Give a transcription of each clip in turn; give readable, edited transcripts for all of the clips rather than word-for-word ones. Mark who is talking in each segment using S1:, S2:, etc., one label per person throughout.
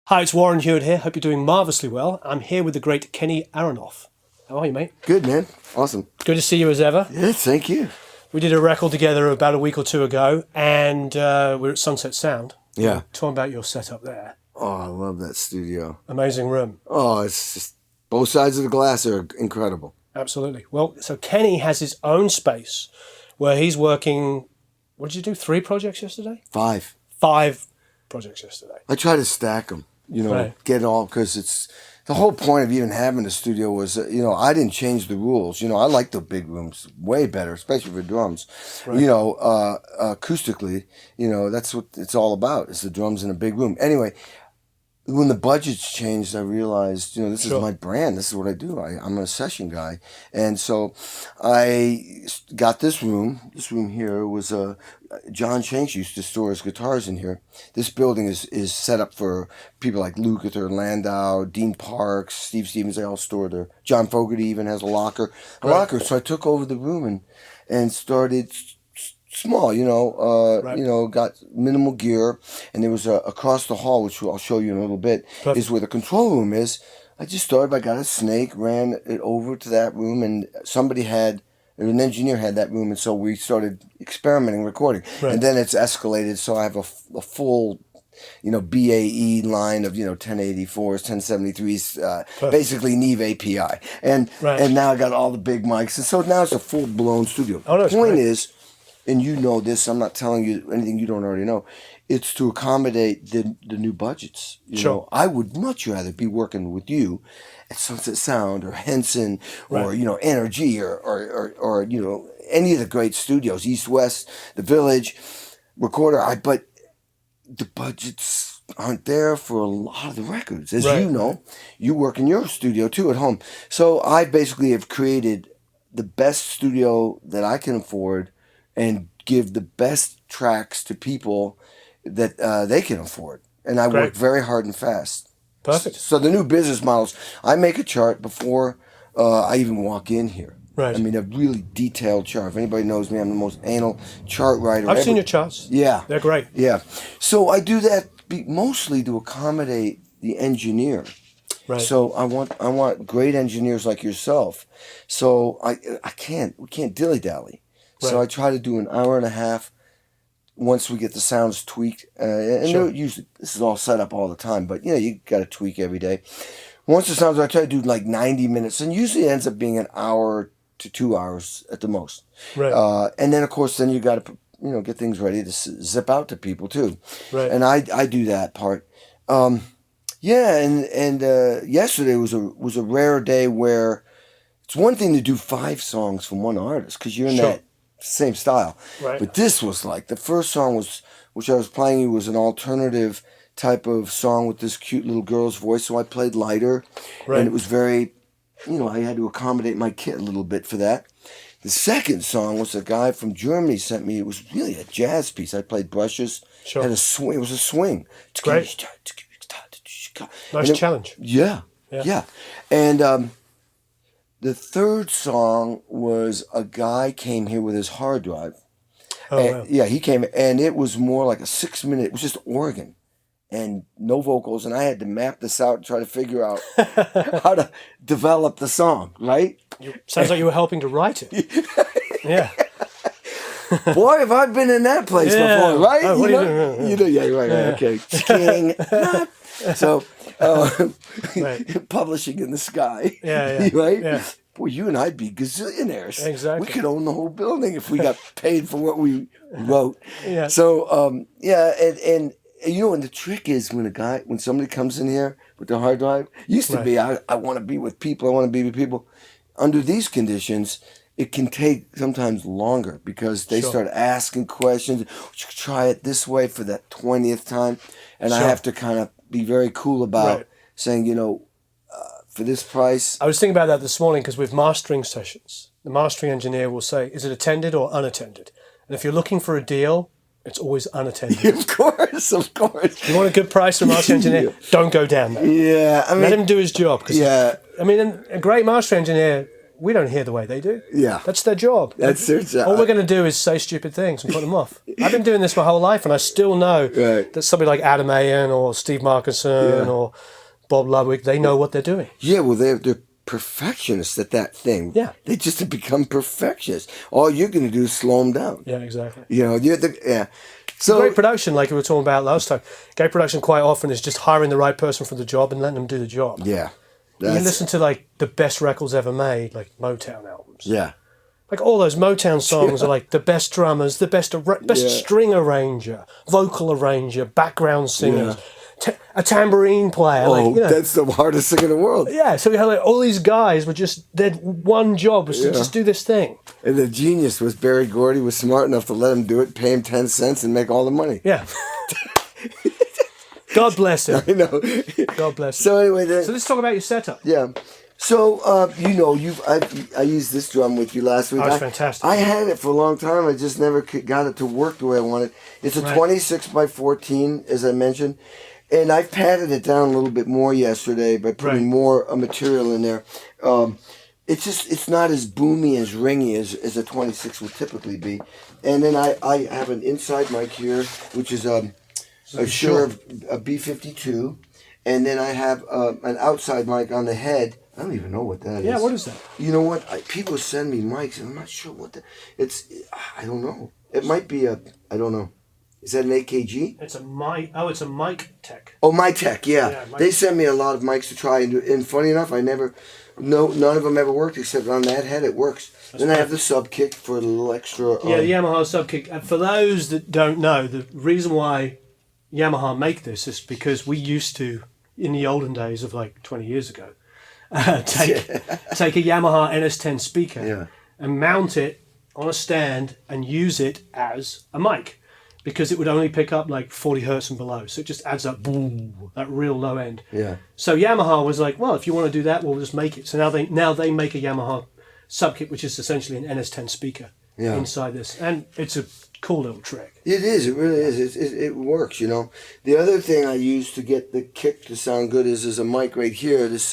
S1: Hi, it's Warren Huart here. Hope you're doing marvellously well. I'm here with the great Kenny Aronoff. How are you, mate?
S2: Good, man. Awesome.
S1: Good to see you as ever.
S2: Yeah, thank you.
S1: We did a record together about a week or two ago, and we're at Sunset Sound.
S2: Yeah.
S1: Tell me about your setup there.
S2: Oh, I love that studio.
S1: Amazing room.
S2: Oh, it's just both sides of the glass are incredible.
S1: Absolutely. Well, so Kenny has his own space where he's working. What did you do? 3 projects yesterday?
S2: 5.
S1: 5 projects yesterday.
S2: I try to stack them,
S1: Right.
S2: get it all, because it's the whole point of even having a studio was, I didn't change the rules. I like the big rooms way better, especially for drums.
S1: Right.
S2: Acoustically, that's what it's all about, is the drums in a big room. Anyway, when the budgets changed, I realized, this is my brand. This is what I do. I'm a session guy. And so I got this room. This room here was John Shanks used to store his guitars in here. This building is set up for people like Lukather, Landau, Dean Parks, Steve Stevens. They all store there. John Fogerty even has a locker. So I took over the room and started small, got minimal gear, and there was across the hall, which I'll show you in a little bit,
S1: Perfect.
S2: is where the control room is. I just started, I got a snake, ran it over to that room, and an engineer had that room, and so we started experimenting, recording.
S1: Right.
S2: And then it's escalated, so I have a full, BAE line of, 1084s, 1073s, basically Neve API. And now I got all the big mics, and so now it's a full-blown studio.
S1: Oh, no,
S2: the point
S1: great.
S2: is, and you know this, I'm not telling you anything you don't already know, it's to accommodate the new budgets.
S1: Sure.
S2: I would much rather be working with you at Sunset Sound or Henson or, NRG or any of the great studios, East West, The Village, Recorder. But the budgets aren't there for a lot of the records. As you know, you work in your studio too at home. So I basically have created the best studio that I can afford and give the best tracks to people that they can afford. And I work very hard and fast.
S1: Perfect.
S2: So the new business models, I make a chart before I even walk in here.
S1: Right.
S2: I mean, a really detailed chart. If anybody knows me, I'm the most anal chart writer
S1: I've
S2: ever.
S1: seen your charts.
S2: Yeah.
S1: They're great.
S2: Yeah. So I do that mostly to accommodate the engineer.
S1: Right.
S2: So I want great engineers like yourself. So we can't dilly-dally. So I try to do an hour and a half once we get the sounds tweaked. And usually, this is all set up all the time, but you got to tweak every day. Once the sounds, I try to do like 90 minutes, and usually it ends up being an hour to 2 hours at the most.
S1: Right.
S2: And then, of course, then you got to get things ready to zip out to people too.
S1: Right.
S2: And I do that part. Yesterday was a rare day where it's one thing to do 5 songs from one artist because you're in that same style.
S1: Right.
S2: But this was like, the first song which I was playing you was an alternative type of song with this cute little girl's voice, so I played lighter.
S1: Right.
S2: And it was very, I had to accommodate my kit a little bit for that. The second song was a guy from Germany sent me. It was really a jazz piece. I played brushes.
S1: Sure.
S2: Had a swing. It was a swing.
S1: Great. Nice challenge.
S2: Yeah. And the third song was a guy came here with his hard drive.
S1: Wow.
S2: Yeah, he came, and it was more like a 6-minute, it was just organ and no vocals, and I had to map this out and try to figure out how to develop the song, right?
S1: Sounds like you were helping to write it. Yeah.
S2: Boy, have I been in that place before, right?
S1: Oh, what are you doing?
S2: Yeah, right, okay. King. So, publishing in the sky.
S1: Yeah.
S2: Right?
S1: Yeah.
S2: Boy, you and I'd be gazillionaires.
S1: Exactly.
S2: We could own the whole building if we got paid for what we wrote.
S1: Yeah.
S2: So, and the trick is when somebody comes in here with their hard drive, used to be, I want to be with people. Under these conditions, it can take sometimes longer because they start asking questions. Would you try it this way for that 20th time? And I have to kind of be very cool about saying, for this price.
S1: I was thinking about that this morning because with mastering sessions, the mastering engineer will say, is it attended or unattended? And if you're looking for a deal, it's always unattended.
S2: Of course.
S1: You want a good price from a mastering engineer? Don't go down there.
S2: Yeah.
S1: Let him do his job. A great mastering engineer we don't hear the way they do.
S2: Yeah.
S1: That's their job.
S2: That's their job.
S1: All we're going to do is say stupid things and put them off. I've been doing this my whole life, and I still know that somebody like Adam Ayen or Steve Markinson or Bob Ludwig, they know what they're doing.
S2: Yeah, well, they're perfectionists at that thing.
S1: Yeah.
S2: They just have become perfectionists. All you're going to do is slow them down.
S1: Yeah, exactly.
S2: You know, So
S1: great production, like we were talking about last time. Great production quite often is just hiring the right person for the job and letting them do the job.
S2: Yeah.
S1: You listen to like the best records ever made, like Motown albums.
S2: Yeah.
S1: Like all those Motown songs are like the best drummers, the best string arranger, vocal arranger, background singers, a tambourine player.
S2: That's the hardest thing in the world.
S1: Yeah, so we had like all these guys were just, their one job was to just do this thing.
S2: And the genius was Barry Gordy was smart enough to let him do it, pay him 10 cents, and make all the money.
S1: Yeah. God bless him.
S2: I know.
S1: God bless him.
S2: So anyway,
S1: so let's talk about your setup.
S2: Yeah. So I used this drum with you last week.
S1: That was fantastic.
S2: I had it for a long time. I just never got it to work the way I wanted. It's a 26 by 14, as I mentioned, and I padded it down a little bit more yesterday by putting more material in there. It's not as boomy, as ringy as a 26 would typically be. And then I have an inside mic here, which is a Shure B52, and then I have an outside mic on the head. I don't even know what that is.
S1: Yeah, what is that?
S2: You know what? People send me mics, and I'm not sure what I don't know. It might be I don't know. Is that an AKG?
S1: It's a mic. Oh, it's a mic tech.
S2: Oh, my tech, yeah. They send me a lot of mics to try and do. And funny enough, none of them ever worked except on that head. It works. Then I have the Subkick for a little extra.
S1: The Yamaha Subkick. And for those that don't know, the reason why Yamaha make this is because we used to, in the olden days of like 20 years ago, take a Yamaha NS10 speaker and mount it on a stand and use it as a mic, because it would only pick up like 40 hertz and below. So it just adds up, boom, that real low end. Yeah. So Yamaha was like, well, if you want to do that, we'll just make it. So now they make a Yamaha Subkick, which is essentially an NS10 speaker inside this. And it's a cool little trick.
S2: It is. It really is. It works, you know. The other thing I use to get the kick to sound good is a mic right here, this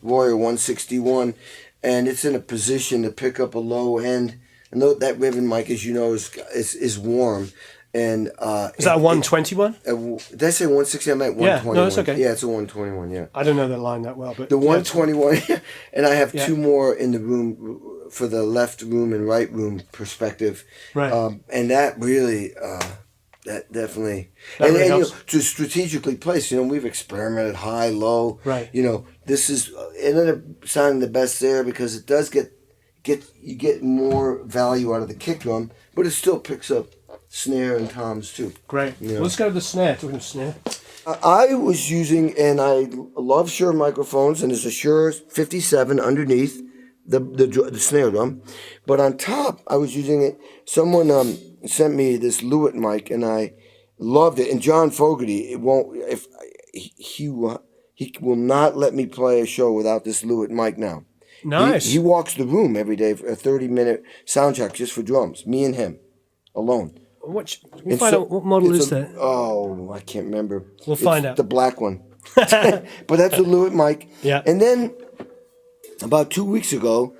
S2: Royer 161, and it's in a position to pick up a low end. And that ribbon mic, as you know, is warm. And
S1: is that a 121?
S2: Did I say 160? I meant 121.
S1: Yeah, no, it's okay.
S2: Yeah, it's a 121, yeah.
S1: I don't know that line that well, but
S2: the 121, and I have two more in the room for the left room and right room perspective. Right. And that really, that definitely, and really helps. To strategically place, we've experimented high, low. Right. This is, it ended up sounding the best there because it does you get more value out of the kick drum, but it still picks up snare and toms too. Great.
S1: Let's go to the snare. Talking of snare.
S2: I was using, and I love Shure microphones, and there's a Shure 57 underneath the snare drum, but on top I was using it. Someone sent me this Lewitt mic, and I loved it. And John Fogerty, he will not let me play a show without this Lewitt mic now. Nice. He walks the room every day for a 30-minute sound check just for drums. Me and him, alone.
S1: Find out what model is that?
S2: Oh, I can't remember.
S1: We'll find out.
S2: The black one. But that's a Lewitt mic. Yeah. And then about 2 weeks ago,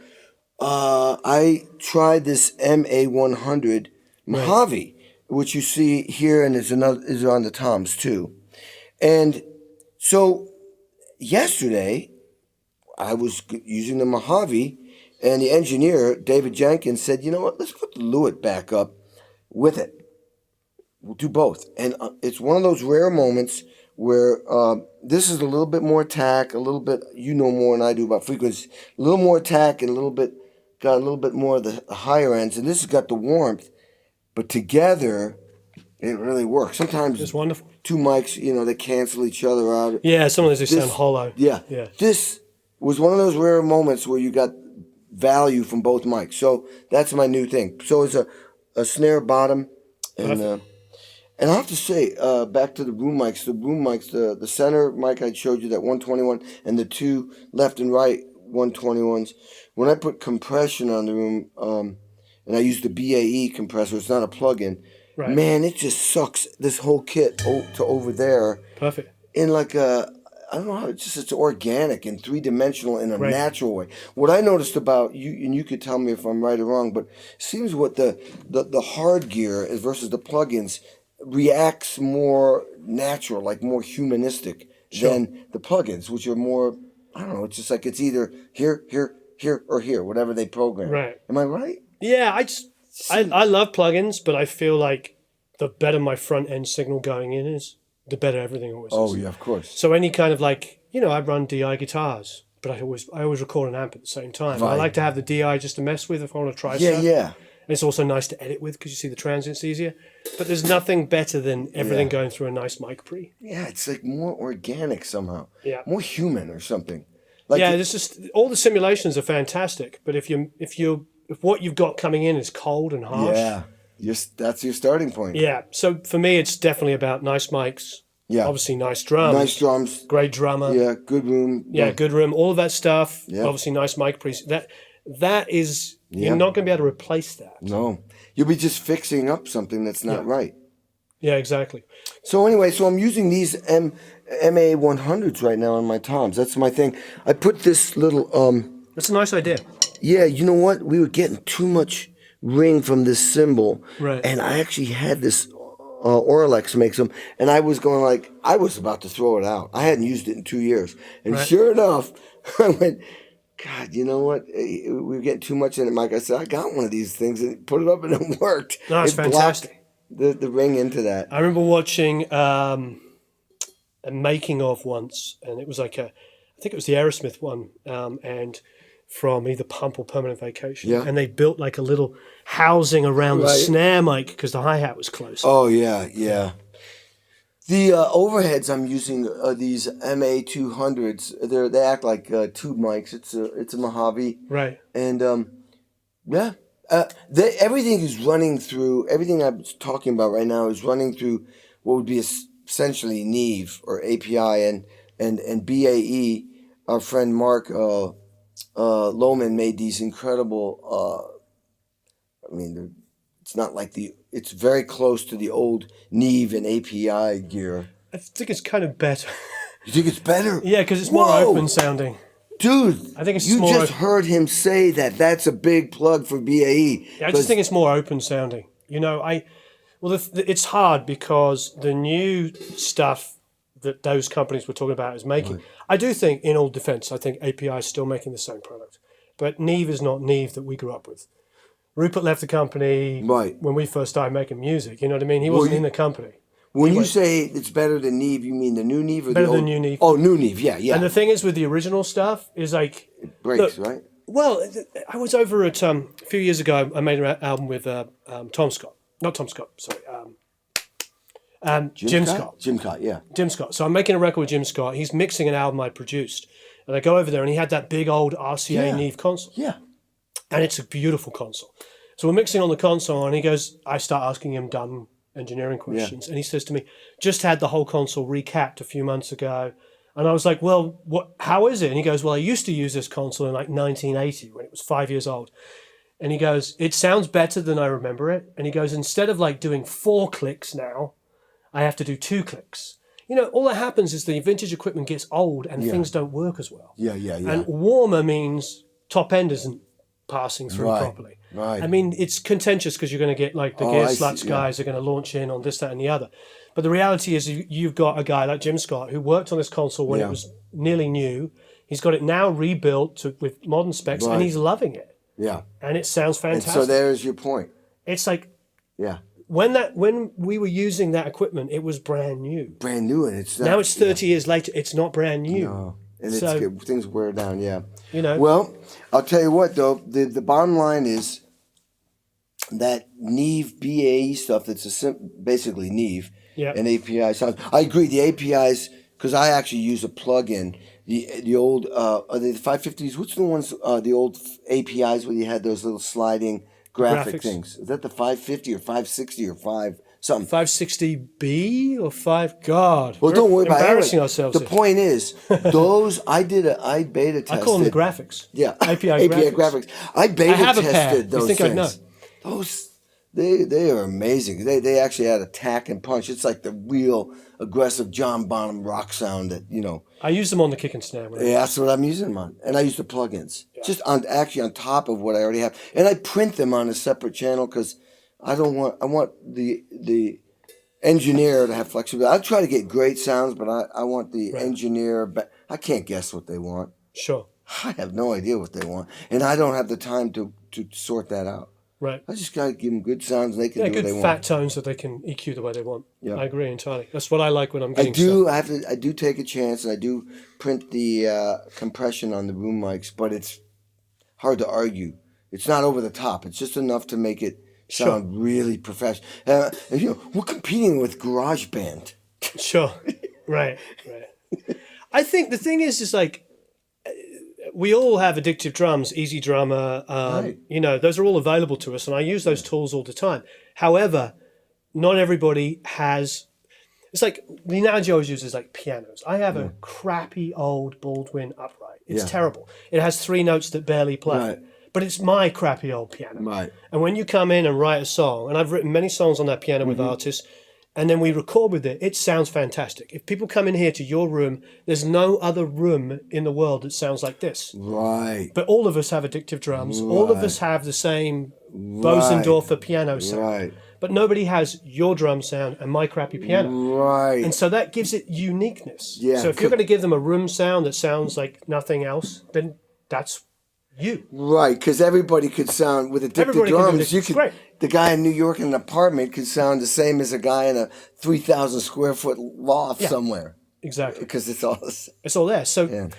S2: I tried this MA-100 Mojave, which you see here, and is on the toms too. And so yesterday, I was using the Mojave, and the engineer, David Jenkins, said, you know what, let's put the Lewitt back up with it. We'll do both. And it's one of those rare moments where this is a little bit more attack, a little bit, more than I do about frequency, a little more attack and got a little bit more of the higher ends, and this has got the warmth, but together it really works. Sometimes
S1: it's wonderful.
S2: Two mics, they cancel each other out.
S1: Yeah, some of those sound hollow.
S2: Yeah. This was one of those rare moments where you got value from both mics. So that's my new thing. So it's a snare bottom, and I have to say, back to the room mics. The center mic I showed you, that 121, and the two left and right 121s. When I put compression on the room, and I use the BAE compressor, it's not a plug-in. Right. Man, it just sucks this whole kit to over there.
S1: Perfect.
S2: In like I don't know how it's organic and 3-dimensional in a natural way. What I noticed about you, and you could tell me if I'm right or wrong, but it seems what the hard gear versus the plugins reacts more natural, like more humanistic than the plugins, which are more, I don't know, it's just like it's either here, or here, whatever they program.
S1: Right.
S2: Am I right?
S1: Yeah, I love plugins, but I feel like the better my front end signal going in is, the better everything always is.
S2: Oh, yeah, of course.
S1: So any kind of like, I run DI guitars, but I always record an amp at the same time. Right. I like to have the DI just to mess with if I want to try stuff. Yeah. And it's also nice to edit with because you see the transients easier. But there's nothing better than everything going through a nice mic pre. Yeah,
S2: it's like more organic somehow.
S1: Yeah.
S2: More human or something. Like
S1: it's just all the simulations are fantastic, but if what you've got coming in is cold and harsh,
S2: that's your starting point.
S1: Yeah. So for me, it's definitely about nice mics. Yeah. Obviously, nice drums. Great drummer.
S2: Yeah. Good room.
S1: Yeah. Good room. All of that stuff. Yeah. Obviously, nice mic pre. That is you're not going to be able to replace that.
S2: No, you'll be just fixing up something that's not right.
S1: Yeah. Exactly.
S2: So anyway, I'm using these MA-100s right now on my toms. That's my thing. I put this little.
S1: That's a nice idea.
S2: Yeah, you know what? We were getting too much ring from this cymbal.
S1: Right.
S2: And I actually had this Orlex makes them, and I was going like, I was about to throw it out. I hadn't used it in 2 years. And sure enough, I went, God, you know what? We were getting too much in it, Mike. I said, I got one of these things and put it up and it worked.
S1: No, it's fantastic.
S2: The ring into that.
S1: I remember watching a making of once, and it was like I think it was the Aerosmith one, and from either Pump or Permanent Vacation.
S2: Yeah.
S1: And they built like a little housing around the snare mic because the hi-hat was close.
S2: Oh, yeah. The overheads I'm using are these MA-200s. They act like tube mics. It's a Mojave.
S1: Right.
S2: And, everything is running through, everything I'm talking about right now is running through what would be essentially Neve or API and BAE. Our friend Mark Lohman made these incredible, it's not like it's very close to the old Neve and API gear.
S1: I think it's kind of better.
S2: You think it's better?
S1: Yeah, because it's more open sounding.
S2: Dude,
S1: I think it's
S2: you just heard him say that's a big plug for BAE.
S1: Yeah, I just think it's more open sounding. It's hard because the new stuff that those companies were talking about is making. Right. I do think, in all defense, I think API is still making the same product. But Neve is not Neve that we grew up with. Rupert left the company when we first started making music. You know what I mean? He wasn't in the company.
S2: When you say it's better than Neve, you mean the new Neve or
S1: better
S2: the old?
S1: than new Neve.
S2: Oh, new Neve, yeah.
S1: And the thing is with the original stuff is like...
S2: It breaks, right?
S1: Well, I was over at... a few years ago, I made an album with Tom Scott. Not Tom Scott, sorry. Jim Scott.
S2: Jim Scott, yeah.
S1: Jim Scott. So I'm making a record with Jim Scott. He's mixing an album I produced. And I go over there and he had that big old RCA Neve console.
S2: Yeah.
S1: And it's a beautiful console. So we're mixing on the console and I start asking him dumb engineering questions. And he says to me, just had the whole console recapped a few months ago. And I was like, well, how is it? And he goes, well, I used to use this console in like 1980 when it was 5 years old. And he goes, it sounds better than I remember it. And he goes, instead of like doing 4 clicks now, I have to do 2 clicks. All that happens is the vintage equipment gets old and things don't work as well.
S2: Yeah.
S1: And warmer means top end isn't passing through properly.
S2: Right.
S1: I mean, it's contentious because you're going to get like the Gear Sluts guys are going to launch in on this, that, and the other. But the reality is you've got a guy like Jim Scott who worked on this console when it was nearly new. He's got it now rebuilt with modern specs and he's loving it.
S2: Yeah.
S1: And it sounds fantastic.
S2: And so there's your point.
S1: It's like... Yeah. When we were using that equipment, it was brand new.
S2: Brand new, and it's not,
S1: now it's 30 years later. It's not brand new.
S2: No, and it's good. Things wear down. Yeah,
S1: Well,
S2: I'll tell you what though. The bottom line is that Neve BAE stuff. That's basically Neve and API sounds. I agree. The APIs, because I actually use a plug-in. The old are they the 550s? What's the ones? The old APIs where you had those little sliding graphic things. Is that the 550 or 560 or 5 something?
S1: 560B or 5? God.
S2: Well, don't worry about it.
S1: Embarrassing ourselves.
S2: The point is, those I beta tested.
S1: I call them the graphics.
S2: Yeah.
S1: API graphics.
S2: I beta tested those
S1: things.
S2: You think I'd know? They are amazing. They actually had attack and punch. It's like the real aggressive John Bonham rock sound that, you know.
S1: I use them on the kick and snare.
S2: Yeah, that's what I'm using them on. And I use the plugins. Yeah. Just on top of what I already have. And I print them on a separate channel because I want the engineer to have flexibility. I try to get great sounds, but I want the engineer, but I can't guess what they want.
S1: Sure.
S2: I have no idea what they want. And I don't have the time to sort that out.
S1: Right.
S2: I just got to give them good sounds and they can do what they want.
S1: Good fat tones that they can EQ the way they want.
S2: Yeah.
S1: I agree entirely. That's what I like when I'm getting stuff.
S2: I do take a chance and I do print the compression on the room mics, but it's hard to argue. It's not over the top. It's just enough to make it sound really professional. And, you know, we're competing with GarageBand.
S1: Sure. Right. I think the thing is like, we all have addictive drums, Easy Drummer, you know, those are all available to us, and I use those tools all the time. However, not everybody has, it's like, the analogy I always use is like pianos. I have a crappy old Baldwin upright. It's terrible. It has 3 notes that barely play, but it's my crappy old piano.
S2: Right.
S1: And when you come in and write a song, and I've written many songs on that piano with artists, and then we record with it, it sounds fantastic. If people come in here to your room, there's no other room in the world that sounds like this.
S2: Right.
S1: But all of us have addictive drums. Right. All of us have the same Bosendorfer piano sound.
S2: Right.
S1: But nobody has your drum sound and my crappy piano.
S2: Right.
S1: And so that gives it uniqueness.
S2: Yeah.
S1: So if you're going to give them a room sound that sounds like nothing else, then that's you.
S2: Right, because everybody could sound with addictive drums. You could.
S1: Great.
S2: The guy in New York in an apartment could sound the same as a guy in a 3,000 square foot loft somewhere.
S1: Exactly.
S2: Because it's all
S1: there. So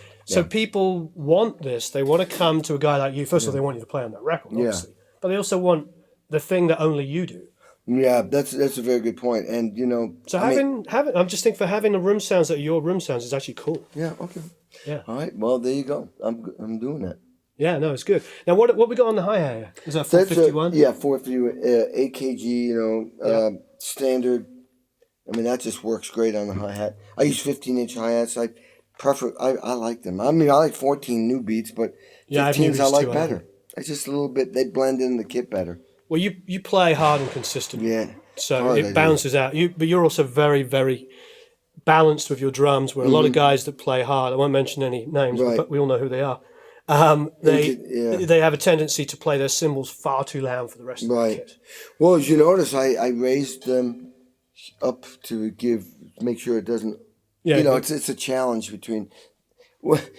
S1: people want this. They want to come to a guy like you. First of all, they want you to play on that record, obviously. But they also want the thing that only you do.
S2: Yeah, that's a very good point. And, you know...
S1: So I'm just thinking for having the room sounds that are your room sounds is actually cool.
S2: Yeah, okay.
S1: Yeah.
S2: All right, well, there you go. I'm doing that.
S1: Yeah, no, it's good. Now, what we got on the hi-hat here? Is that 451?
S2: Yeah, 451, 8 kg, you know, standard. I mean, that just works great on the hi-hat. I use 15-inch hi-hats. I like them. I mean, I like 14 new beats, but 15s I like better. It's just a little bit, they blend in the kit better.
S1: Well, you play hard and consistent.
S2: Yeah.
S1: So it balances out. But you're also very, very balanced with your drums, where a lot of guys that play hard, I won't mention any names, but we all know who they are. They have a tendency to play their cymbals far too loud for the rest of the kit.
S2: Well, as you notice, I raised them up to make sure it doesn't. Yeah, you know, it's a challenge between what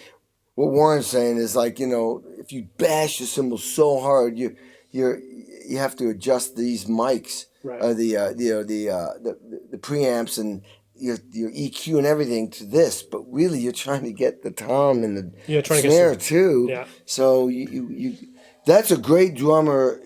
S2: Warren's saying is like, you know, if you bash the cymbals so hard, you have to adjust these mics, the preamps and your EQ and everything to this, but really you're trying to get the tom and the snare too. Yeah. So you that's a great drummer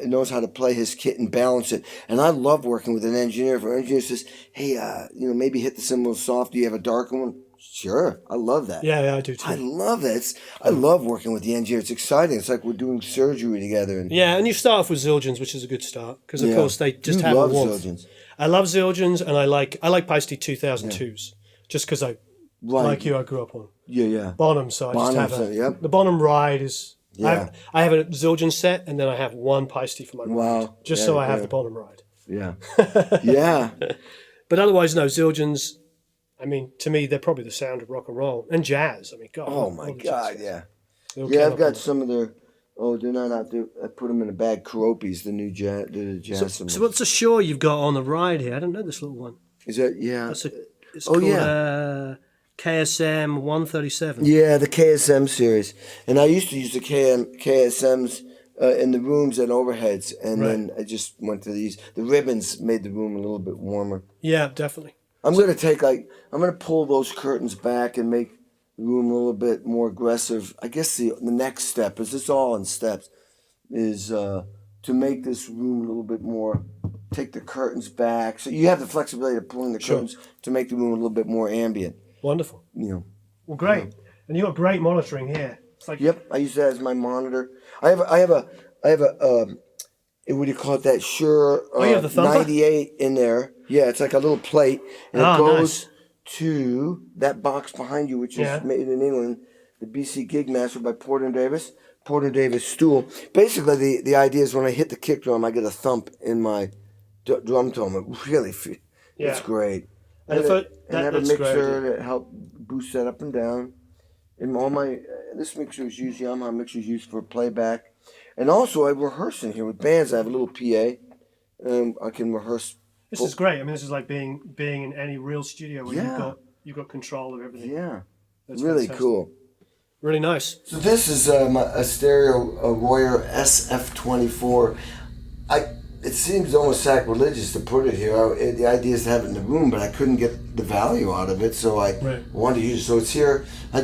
S2: knows how to play his kit and balance it. And I love working with an engineer. If an engineer says, "Hey, you know, maybe hit the cymbals soft. Do you have a darker one?" Sure, I love that.
S1: Yeah, I do too.
S2: I love that. I love working with the engineer. It's exciting. It's like we're doing surgery together. And you
S1: start off with Zildjians, which is a good start because of course they just have a warmth. Zildjians. I love Zildjians, and I like Paiste 2002s just because I like you. I grew up on Bonham, so I just have the Bonham ride is. Yeah. I have a Zildjian set, and then I have one Paiste for my ride, just so I have the Bonham ride.
S2: Yeah, yeah.
S1: But otherwise, no, Zildjians. I mean, to me, they're probably the sound of rock and roll and jazz. I mean, God.
S2: Oh my God, yeah. I've got some of their. Oh, they're not out there. I put them in a bag. Keropis, the new jazz.
S1: So what's the Shure you've got on the ride here? I don't know this little one.
S2: Is that
S1: It's called KSM137.
S2: Yeah, the KSM series. And I used to use the KSMs in the rooms and overheads, and then I just went to these. The ribbons made the room a little bit warmer.
S1: Yeah, definitely.
S2: I'm gonna pull those curtains back and make the room a little bit more aggressive. I guess the next step is it's all in steps. Is to make this room a little bit more. Take the curtains back, so you have the flexibility of pulling the curtains to make the room a little bit more ambient.
S1: Wonderful.
S2: You know.
S1: Well, great, and you got great monitoring here. It's like
S2: I use that as my monitor. I have a what do you call it? That Shure
S1: the
S2: 98 in there. Yeah, it's like a little plate, and it goes to that box behind you, which is made in England, the BC Gig Master by Porter and Davies. Porter Davis stool. Basically, the idea is when I hit the kick drum, I get a thump in my drum tone. It really, it's great.
S1: And
S2: I have a mixer that help boost that up and down. And all my this mixer is used, Yamaha mixer is used for playback. And also I rehearse in here with bands. I have a little PA. I can rehearse.
S1: This is great. I mean, this is like being in any real studio where you've got control of everything.
S2: Yeah,
S1: that's
S2: really
S1: fantastic.
S2: cool.
S1: Really nice.
S2: So this is a stereo Royer SF24. It seems almost sacrilegious to put it here. The idea is to have it in the room, but I couldn't get the value out of it, so I wanted to use it. So it's here. I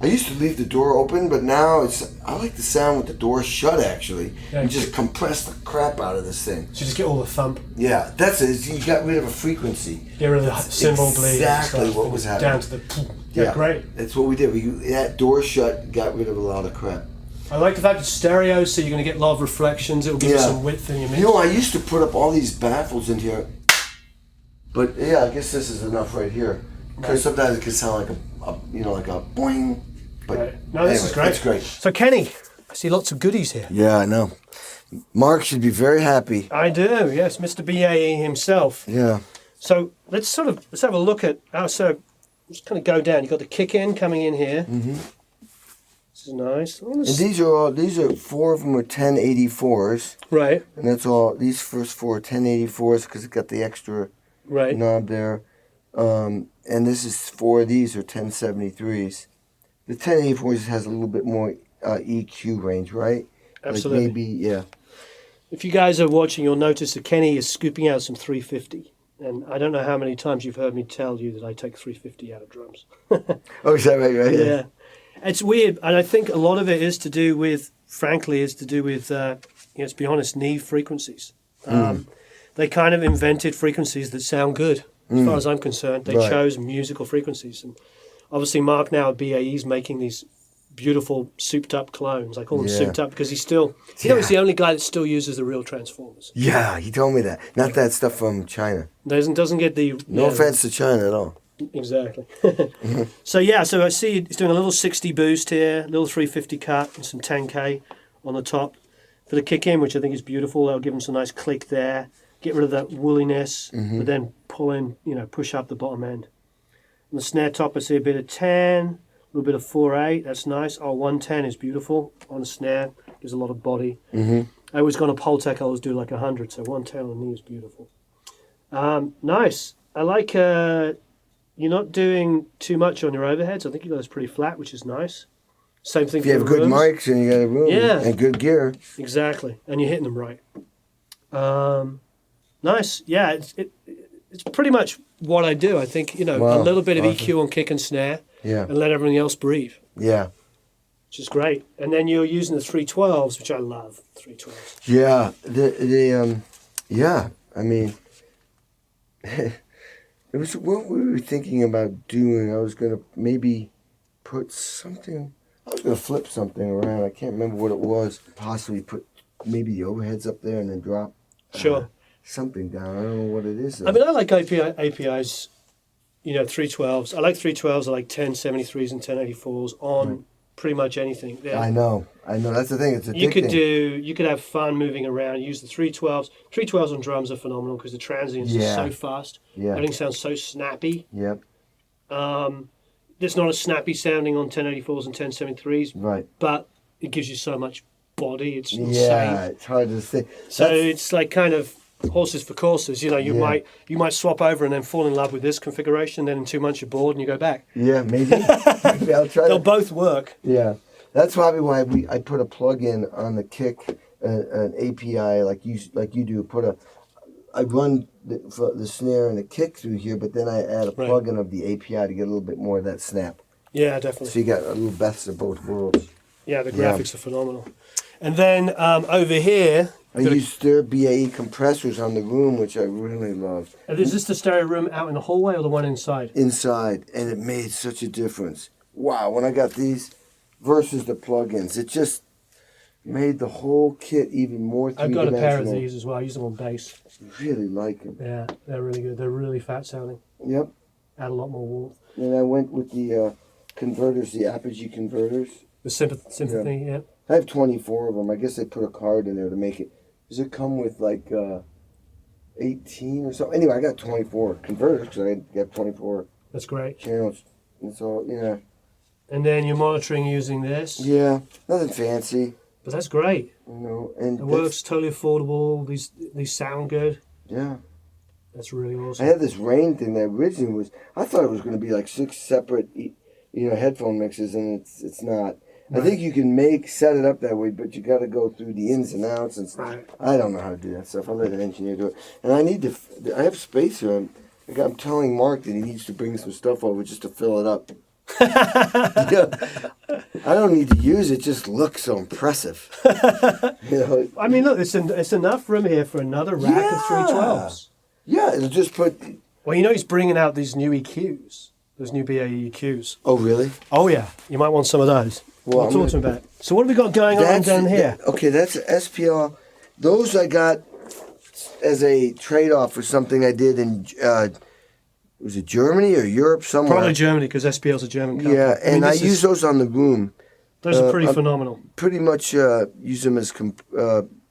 S2: used to leave the door open, but now I like the sound with the door shut, actually. Yeah, you just compress the crap out of this thing.
S1: So you just get all the thump.
S2: Yeah, that's it. You got rid of a frequency.
S1: Get rid of the cymbal bleed.
S2: Exactly what was happening.
S1: Down to the... Yeah, great.
S2: That's what we did. That door shut, got rid of a lot of crap.
S1: I like the fact it's stereo, so you're going to get a lot of reflections. It'll give you some width in your mix.
S2: You know, I used to put up all these baffles in here, but I guess this is enough right here. Because sometimes it can sound like a boing. But
S1: no, this is great.
S2: It's great.
S1: So Kenny, I see lots of goodies here.
S2: Yeah, I know. Mark should be very happy.
S1: I do, yes, Mr. BAE himself.
S2: Yeah.
S1: So let's have a look at just kind of go down. You've got the kick in coming in here. Mm-hmm. This is nice.
S2: And these are 4 of them are 1084s.
S1: Right.
S2: And that's all. These first 4 are 1084s because it got the extra knob there. And this is 4 of these are 1073s. The 1084s has a little bit more EQ range, right?
S1: Absolutely.
S2: Like maybe,
S1: If you guys are watching, you'll notice that Kenny is scooping out some 350. And I don't know how many times you've heard me tell you that I take 350 out of drums.
S2: Oh, is that right?
S1: Yeah. It's weird, and I think a lot of it is to do with, let's be honest, Neve frequencies. They kind of invented frequencies that sound good, as far as I'm concerned. They chose musical frequencies. And obviously Mark now at BAE is making these beautiful souped-up clones. I call them souped-up because he's still, he's the only guy that still uses the real transformers.
S2: Yeah, he told me that. Not that stuff from China.
S1: Doesn't get the...
S2: No offense to China at all.
S1: Exactly. So I see he's doing a little 60 boost here, a little 350 cut, and some 10K on the top for the kick in, which I think is beautiful. That'll give him some nice click there. Get rid of that woolliness, but then pull in, push up the bottom end. On the snare top, I see a bit of 10, a little bit of 4/8. That's nice. 110 is beautiful on the snare. Gives a lot of body. I always go on a Poltec. I always do like 100, so 110 on the knee is beautiful. Nice. I like. You're not doing too much on your overheads. I think you got this pretty flat, which is nice. Same thing. If
S2: you have good mics and you got a room and good gear.
S1: Exactly, and you're hitting them right. Nice. Yeah, it's pretty much what I do. I think, a little bit of EQ on kick and snare and let everything else breathe.
S2: Yeah.
S1: Which is great. And then you're using the 312s, which I love, 312s.
S2: Yeah. I mean, it was what we were thinking about doing. I was going to maybe put something, I was going to flip something around. I can't remember what it was. Possibly put maybe the overheads up there and then drop. Something down. I don't know what it is.
S1: I mean, I like APIs, 312s. I like 312s. I like 1073s and 1084s on pretty much anything. Yeah.
S2: I know. That's the thing. It's addicting.
S1: You could have fun moving around. Use the 312s. 312s on drums are phenomenal because the transients are so fast. Yeah. Everything sounds so snappy.
S2: Yep.
S1: There's not a snappy sounding on 1084s and 1073s.
S2: Right.
S1: But it gives you so much body. It's insane.
S2: Yeah, it's hard to say.
S1: So it's like kind of horses for courses. You might swap over and then fall in love with this configuration. Then in 2 months you're bored and you go back.
S2: Yeah, maybe. Maybe I'll try.
S1: They'll both work.
S2: Yeah, that's probably why I put a plug-in on the kick, an API like you do. I run the snare and the kick through here, but then I add a plug-in of the API to get a little bit more of that snap.
S1: Yeah, definitely.
S2: So you got a little best of both worlds.
S1: Yeah, the graphics are phenomenal. And then over here...
S2: I use their BAE compressors on the room, which I really love.
S1: Is this the stereo room out in the hallway or the one inside?
S2: Inside, and it made such a difference. Wow, when I got these versus the plugins, it just made the whole kit even more three-dimensional.
S1: I've got a pair of these as well. I use them on bass.
S2: I really like them.
S1: Yeah, they're really good. They're really fat sounding.
S2: Yep.
S1: Add a lot more warmth.
S2: And I went with the converters, the Apogee converters.
S1: The Symphony, yeah.
S2: I have 24 of them. I guess they put a card in there to make it. Does it come with like 18 or something? Anyway, I got 24 converters because I got 24.
S1: That's great.
S2: Channels. And so, yeah.
S1: And then you're monitoring using this.
S2: Yeah, nothing fancy.
S1: But that's great.
S2: You know, and
S1: it works totally affordable. These sound good.
S2: Yeah.
S1: That's really awesome.
S2: I had this Rain thing that originally was. I thought it was going to be like 6 separate, headphone mixes, and it's not. Right. I think you can set it up that way, but you got to go through the ins and outs and stuff. Right. I don't know how to do that stuff. I'll let an engineer do it. And I need to. I have space here. I'm telling Mark that he needs to bring some stuff over just to fill it up. I don't need to use it. Just looks so impressive.
S1: I mean, look, it's enough room here for another rack of 312s.
S2: Yeah, it'll just put.
S1: Well, he's bringing out these new EQs, those new BAE EQs.
S2: Oh, really?
S1: Oh, yeah. You might want some of those. Well, we'll talk to him about. So, what have we got going on down here?
S2: Okay, that's SPL. Those I got as a trade-off for something I did in. Was it Germany or Europe somewhere?
S1: Probably Germany, because SPL's a German company.
S2: Yeah, and I use those on the room.
S1: Those are pretty phenomenal.
S2: Pretty much use them as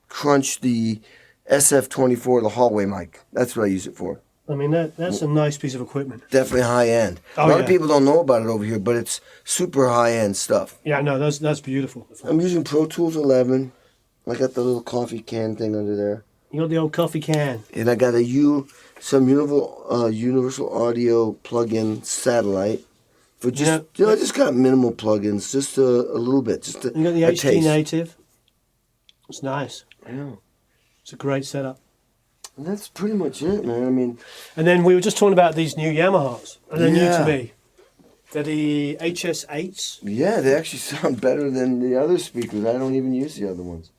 S2: crunch the SF24, the hallway mic. That's what I use it for.
S1: I mean, that's a nice piece of equipment.
S2: Definitely high-end. A lot of people don't know about it over here, but it's super high-end stuff.
S1: Yeah, no, that's beautiful.
S2: I'm using Pro Tools 11. I got the little coffee can thing under there.
S1: You got the old coffee can.
S2: And I got some universal audio plug-in satellite for just I just got minimal plugins, just a little bit, just
S1: you got the HD Native. It's nice.
S2: Yeah,
S1: it's a great setup.
S2: And that's pretty much it, man. I mean,
S1: and then we were just talking about these new Yamahas, and they're new to me. They're the HS8s.
S2: Yeah, they actually sound better than the other speakers. I don't even use the other ones.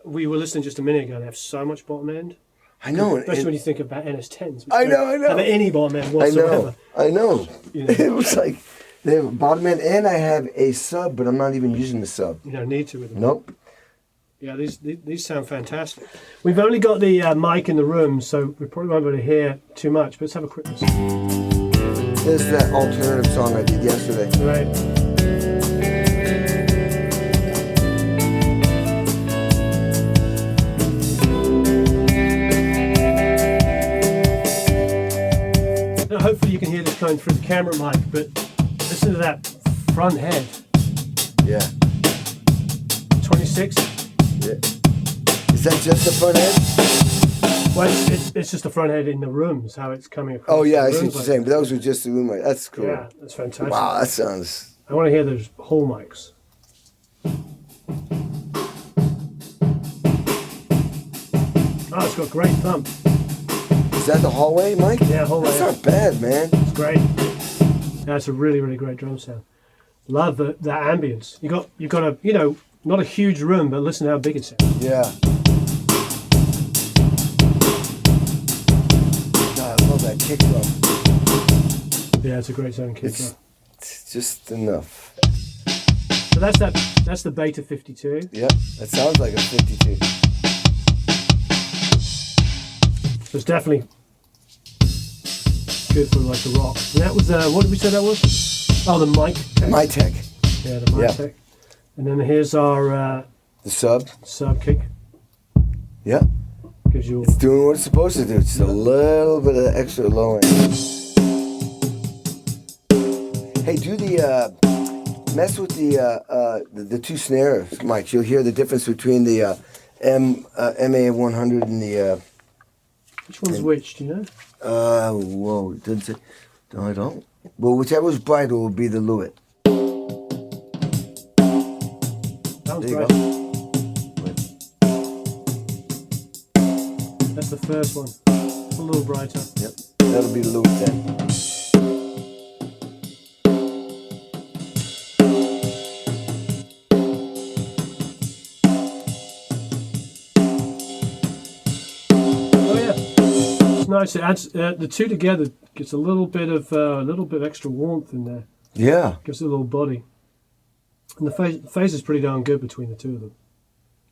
S1: We were listening just a minute ago. They have so much bottom end.
S2: I know.
S1: Especially when you think about NS10s.
S2: I know.
S1: Have any bottom end whatsoever.
S2: I know. It was like they have a bottom end, and I have a sub, but I'm not even using the sub.
S1: You don't need to with them.
S2: Nope.
S1: Yeah, these sound fantastic. We've only got the mic in the room, so we probably won't be able to hear too much, but let's have a quick listen.
S2: There's that alternative song I did yesterday.
S1: Right. Hopefully you can hear this coming through the camera mic, but listen to that front head.
S2: Yeah.
S1: 26.
S2: Yeah. Is that just the front head?
S1: Well, it's just the front head in the rooms, how it's coming across.
S2: Oh, yeah, I see what you're saying, but those were just the room mic. That's cool.
S1: Yeah, that's fantastic.
S2: Wow, that sounds...
S1: I want to hear those whole mics. Oh, it's got great thump.
S2: Is that the hallway, Mike?
S1: Yeah, hallway.
S2: That's not bad, man.
S1: It's great. That's a really, really great drum sound. Love that ambience. You got a not a huge room, but listen to how big it sounds.
S2: Yeah. God, I love that kick drum.
S1: Yeah, it's a great sounding kick drum.
S2: It's just enough.
S1: So that's the Beta 52.
S2: Yep, that sounds like a 52.
S1: So it's definitely good for like the rock. And that was what did we say that was? Oh, the mic.
S2: My tech.
S1: Yeah, the mic tech. And then here's our
S2: the sub
S1: kick.
S2: Yeah.
S1: Gives you.
S2: It's doing what it's supposed to do. Just a little bit of extra low end. Hey, do the mess with the two snares, Mike. You'll hear the difference between the MA-100 and the.
S1: Which one's which? Do you know?
S2: Whoa, it doesn't say. No, I don't. Well, whichever's brighter will be the Lewitt.
S1: That one's
S2: there you
S1: bright.
S2: go.
S1: That's the first one. A little brighter.
S2: Yep, that'll be the Lewitt then.
S1: Nice. It adds the two together gets a little bit of extra warmth in there.
S2: Yeah.
S1: Gives it a little body. And the phase is pretty darn good between the two of them.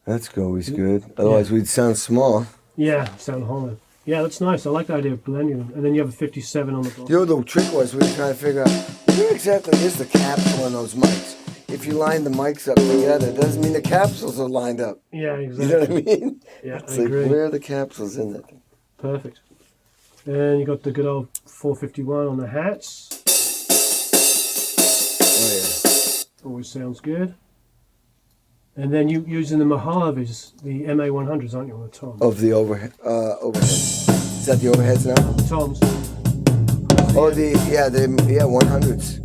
S2: That's always good. Otherwise, we'd sound small.
S1: Yeah, sound hollow. Yeah, that's nice. I like the idea of blending them. And then you have a 57 on the bottom.
S2: You know, the trick was we were trying to figure out where exactly is the capsule on those mics. if you line the mics up together, it doesn't mean the capsules are lined up.
S1: Yeah, exactly.
S2: You know what I mean?
S1: Yeah,
S2: it's
S1: I
S2: like,
S1: agree.
S2: where are the capsules in it?
S1: Perfect. And you got the good old 451 on the hats.
S2: Oh,
S1: Always sounds good. And then you using the Mojaves, the MA-100s, aren't you, on the toms?
S2: yeah. Of the overhead. Is that the overheads now?
S1: The toms.
S2: Oh, the 100s.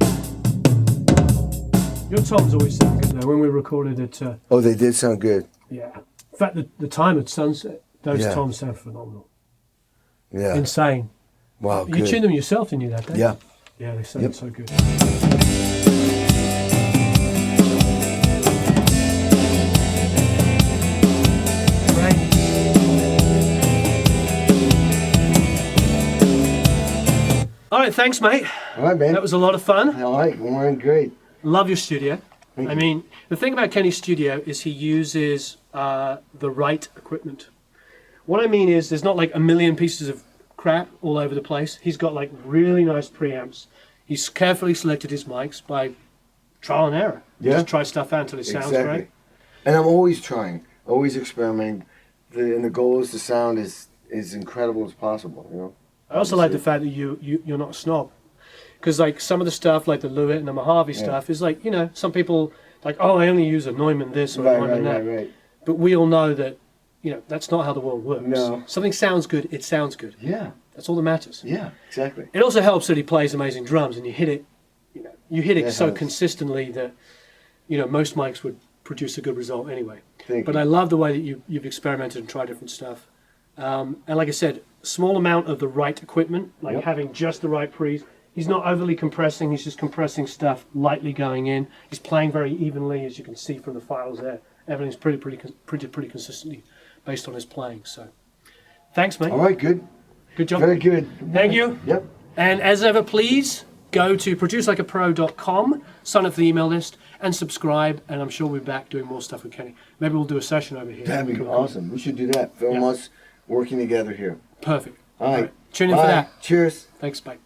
S1: Your toms always sound good though. When we recorded it,
S2: Oh, they did sound good.
S1: yeah. In fact, the time at sunset, those
S2: Yeah.
S1: toms sound phenomenal.
S2: Yeah.
S1: Insane.
S2: Wow,
S1: You
S2: good.
S1: tuned them yourself, didn't you, that day?
S2: Yeah.
S1: Yeah, they sound
S2: Yep.
S1: so good. Great. All right, thanks, mate.
S2: All right, man.
S1: That was a lot of fun.
S2: All right, we're doing great.
S1: Love your studio.
S2: Thank
S1: I
S2: you.
S1: mean, the thing about Kenny's studio is he uses the right equipment. What I mean is there's not like a million pieces of crap all over the place. He's got like really nice preamps. He's carefully selected his mics by trial and error.
S2: Yeah.
S1: Just try stuff out until it sounds great.
S2: And I'm always trying, always experimenting. And the goal is to sound as incredible as possible, you know?
S1: I also like the fact that you're not a snob. Because like some of the stuff, like the Ludwig and the Mojave stuff, is like, you know, some people like, oh, I only use a Neumann this or a Neumann that.
S2: Right.
S1: But we all know that, you know, that's not how the world works.
S2: No.
S1: Something sounds good, it sounds good.
S2: Yeah,
S1: That's all that matters.
S2: yeah, exactly.
S1: It also helps that he plays amazing drums and you hit it, you know,
S2: It
S1: so
S2: helps.
S1: consistently that, you know, most mics would produce a good result anyway.
S2: Thank
S1: But
S2: you.
S1: I love the way that you've experimented and tried different stuff. And like I said, small amount of the right equipment, like
S2: Yep.
S1: having just the right pre's. He's not overly compressing, he's just compressing stuff lightly going in. He's playing very evenly, as you can see from the files there. Everything's pretty consistently based on his playing. So, thanks, mate.
S2: All right, good.
S1: Good job.
S2: Very good.
S1: Thank you.
S2: Yep.
S1: And as ever, please go to producelikeapro.com, sign up for the email list, and subscribe. And I'm sure we'll be back doing more stuff with Kenny. Maybe we'll do a session over here.
S2: That'd be awesome. We should do that. Film
S1: Yeah.
S2: us working together here.
S1: Perfect.
S2: All right.
S1: Tune in
S2: Bye.
S1: for that.
S2: Cheers.
S1: Thanks, bye.